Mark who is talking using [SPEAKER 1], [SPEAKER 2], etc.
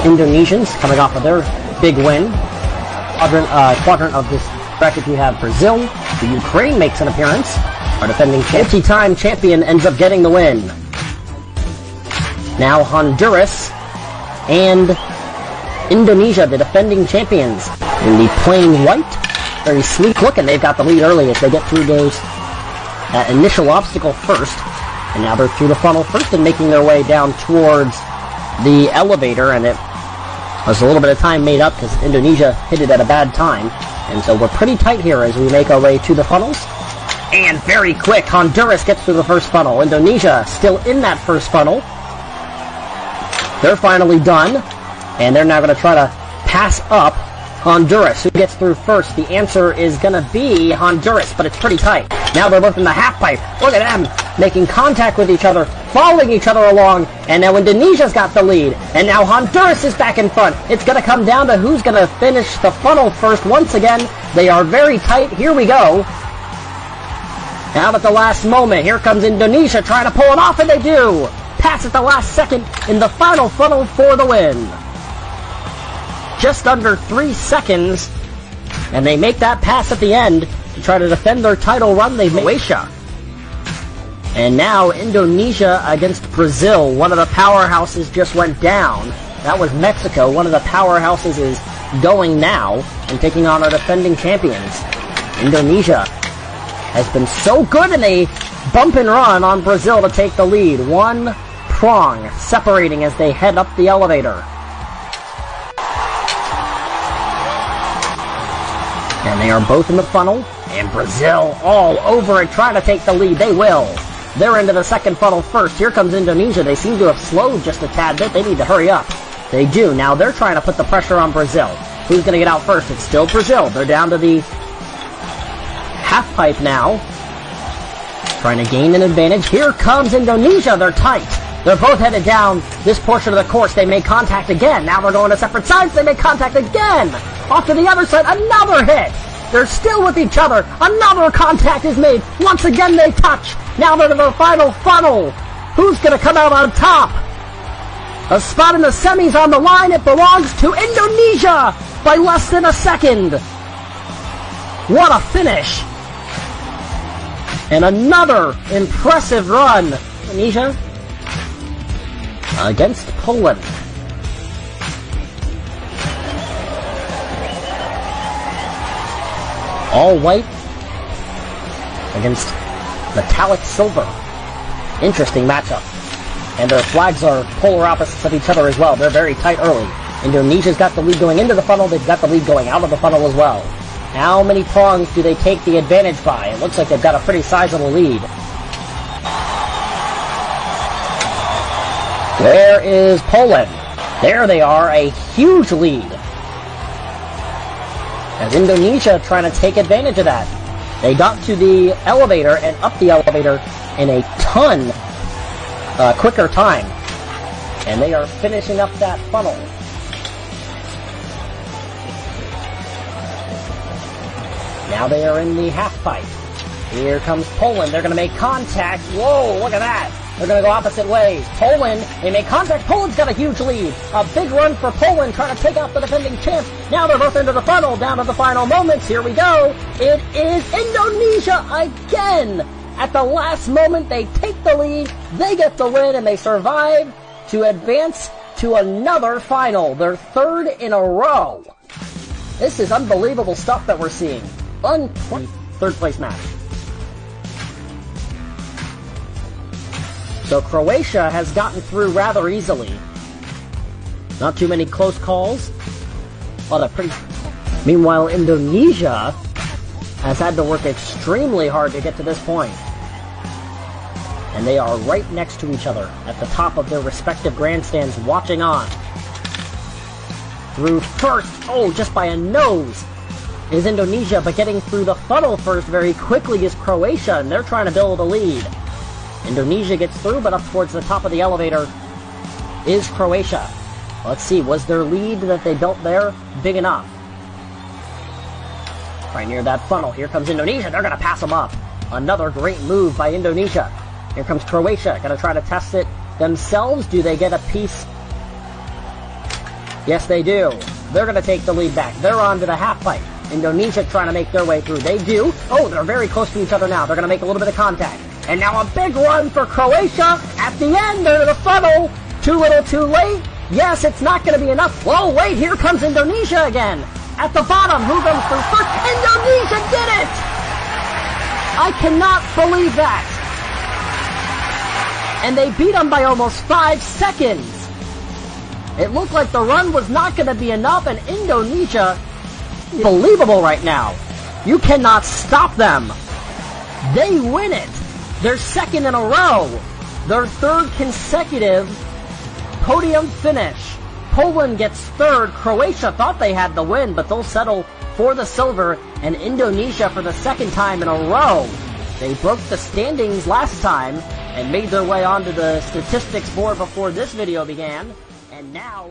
[SPEAKER 1] Indonesians coming off of their big win. Quadrant of this bracket, you have Brazil. The Ukraine makes an appearance. Our defending multi-time champion ends up getting the win. Now Honduras and Indonesia, the defending champions, in the plain white. Very sleek look, and they've got the lead early as they get through those initial obstacle first. And now they're through the funnel first and making their way down towards the elevator, and it was a little bit of time made up because Indonesia hit it at a bad time. And so we're pretty tight here as we make our way to the funnels. And very quick, Honduras gets through the first funnel. Indonesia still in that first funnel. They're finally done, and they're now going to try to pass up Honduras. Who gets through first? The answer is going to be Honduras, but it's pretty tight. Now they're both in the half pipe. Look at them making contact with each other, following each other along, and now Indonesia's got the lead, and now Honduras is back in front. It's going to come down to who's going to finish the funnel first. Once again, they are very tight. Here we go. Now at the last moment, here comes Indonesia trying to pull it off, and they do. Pass at the last second in the final funnel for the win. Just under 3 seconds, and they make that pass at the end to try to defend their title run. They made Croatia. And now Indonesia against Brazil. One of the powerhouses just went down. That was Mexico. One of the powerhouses is going now and taking on our defending champions. Indonesia has been so good, and they bump and run on Brazil to take the lead. One prong separating as they head up the elevator. And they are both in the funnel, and Brazil all over it, trying to take the lead. They will. They're into the second funnel first. Here comes Indonesia. They seem to have slowed just a tad bit. They need to hurry up. They do. Now they're trying to put the pressure on Brazil. Who's going to get out first? It's still Brazil. They're down to the half pipe now, trying to gain an advantage. Here comes Indonesia. They're tight. They're both headed down this portion of the course. They make contact again. Now they're going to separate sides. They make contact again. Off to the other side. Another hit. They're still with each other. Another contact is made. Once again they touch. Now they're to the final funnel. Who's going to come out on top? A spot in the semis on the line. It belongs to Indonesia by less than a second. What a finish. And another impressive run. Indonesia against Poland. All white against metallic silver. Interesting matchup. And their flags are polar opposites of each other as well. They're very tight early. Indonesia's got the lead going into the funnel. They've got the lead going out of the funnel as well. How many prongs do they take the advantage by? It looks like they've got a pretty sizable lead. Where is Poland? There they are, a huge lead. As Indonesia trying to take advantage of that. They got to the elevator and up the elevator in a ton quicker time. And they are finishing up that funnel. Now they are in the half pipe. Here comes Poland. They're going to make contact. Whoa, look at that. They're going to go opposite ways. Poland, they make contact. Poland's got a huge lead. A big run for Poland, trying to take out the defending champs. Now they're both into the funnel, down to the final moments. Here we go. It is Indonesia again. At the last moment, they take the lead. They get the win, and they survive to advance to another final. Their third in a row. This is unbelievable stuff that we're seeing. Third place match. So Croatia has gotten through rather easily. Not too many close calls. Meanwhile, Indonesia has had to work extremely hard to get to this point. And they are right next to each other at the top of their respective grandstands watching on. Through first, just by a nose, is Indonesia, but getting through the funnel first very quickly is Croatia, and they're trying to build a lead. Indonesia gets through, but up towards the top of the elevator is Croatia. Let's see, was their lead that they built there big enough? Right near that funnel, here comes Indonesia. They're going to pass them up. Another great move by Indonesia. Here comes Croatia, going to try to test it themselves. Do they get a piece Yes, they do. They're going to take the lead back. They're on to the half pipe. Indonesia trying to make their way through. They do. Oh, they're very close to each other now. They're going to make a little bit of contact. And now a big run for Croatia. At the end, they're to the funnel. Too little, too late. Yes, it's not going to be enough. Whoa, wait, here comes Indonesia again. At the bottom, who goes through first? Indonesia did it! I cannot believe that. And they beat them by almost 5 seconds. It looked like the run was not going to be enough, and Indonesia, unbelievable right now. You cannot stop them. They win it. They're second in a row. Their third consecutive podium finish. Poland gets third. Croatia thought they had the win, but they'll settle for the silver. And Indonesia, for the second time in a row, they broke the standings last time and made their way onto the statistics board before this video began. And now